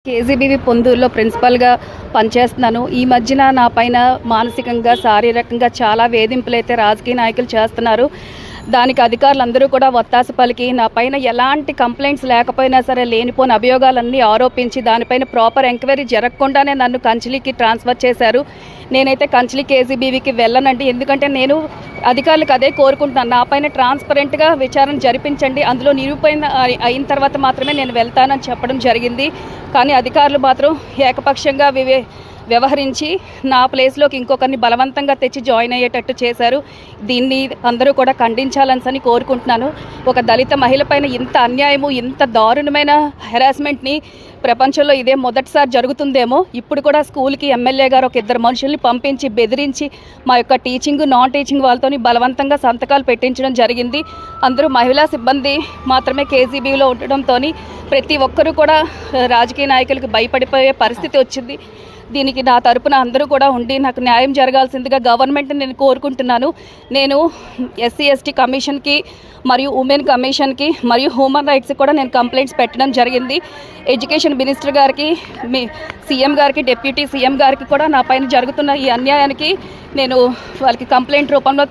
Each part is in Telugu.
కేజీబీవీ పొందూరులో ప్రిన్సిపల్గా పనిచేస్తున్నాను. ఈ మధ్యన నా పైన మానసికంగా, శారీరకంగా చాలా వేధింపులు అయితే రాజకీయ నాయకులు చేస్తున్నారు. దానికి అధికారులందరూ కూడా ఒత్తాస పలికి నా పైన ఎలాంటి కంప్లైంట్స్ లేకపోయినా సరే లేనిపోని అభియోగాలన్నీ ఆరోపించి దానిపైన ప్రాపర్ ఎంక్వైరీ జరగకుండానే నన్ను కంచిలికి ట్రాన్స్ఫర్ చేశారు. నేనైతే కంచిలి కేజీబీవీకి వెళ్ళనండి. ఎందుకంటే నేను అధికారులకు అదే కోరుకుంటున్నాను. నా పైన ట్రాన్స్పరెంట్గా విచారణ జరిపించండి, అందులో నిరూపణ అయిన తర్వాత మాత్రమే నేను వెళ్తానని చెప్పడం జరిగింది. కానీ అధికారులు మాత్రం ఏకపక్షంగా వ్యవహరించి నా ప్లేస్లోకి ఇంకొకరిని బలవంతంగా తెచ్చి జాయిన్ అయ్యేటట్టు చేశారు. దీన్ని అందరూ కూడా ఖండించాలని కోరుకుంటున్నాను. ఒక దళిత మహిళ పైన ఇంత అన్యాయము, ఇంత దారుణమైన హెరాస్మెంట్ని ప్రపంచంలో ఇదే మొదటిసారి జరుగుతుందేమో. ఇప్పుడు కూడా స్కూల్కి ఎమ్మెల్యే గారు ఒక 2 మనుషుల్ని పంపించి బెదిరించి మా యొక్క టీచింగ్, నాన్ టీచింగ్ వాళ్ళతో బలవంతంగా సంతకాలు పెట్టించడం జరిగింది. అందరూ మహిళా సిబ్బంది మాత్రమే కేజీబీలో ఉండడంతో ప్రతి ఒక్కరూ కూడా రాజకీయ నాయకులకు భయపడిపోయే పరిస్థితి వచ్చింది. దీనికి నా తరపున అందరూ కూడా ఉండి నాకు న్యాయం జరగాల్సిందిగా గవర్నమెంట్ని నేను కోరుకుంటున్నాను. నేను ఎస్సీ ఎస్టీ కమిషన్కి మరియు ఉమెన్ కమిషన్కి మరియు హ్యూమన్ రైట్స్కి కూడా నేను కంప్లైంట్స్ పెట్టడం జరిగింది. ఎడ్యుకేషన్ మినిస్టర్ గారికి, సీఎం గారికి, డిప్యూటీ సీఎం గారికి కూడా నా పైన జరుగుతున్న ఈ అన్యాయానికి నేను వాళ్ళకి కంప్లైంట్ రూపంలో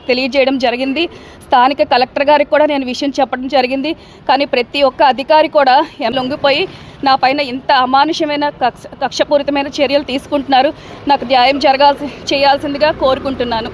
తెలియజేయడం జరిగింది. స్థానిక కలెక్టర్ గారికి కూడా నేను విషయం చెప్పడం జరిగింది. కానీ ప్రతి ఒక్క అధికారి కూడా లొంగిపోయి నా పైన ఇంత అమానుషమైన కక్షపూరితమైన చర్యలు తీసుకుంటున్నారు. నాకు న్యాయం చేయాల్సిందిగా కోరుకుంటున్నాను.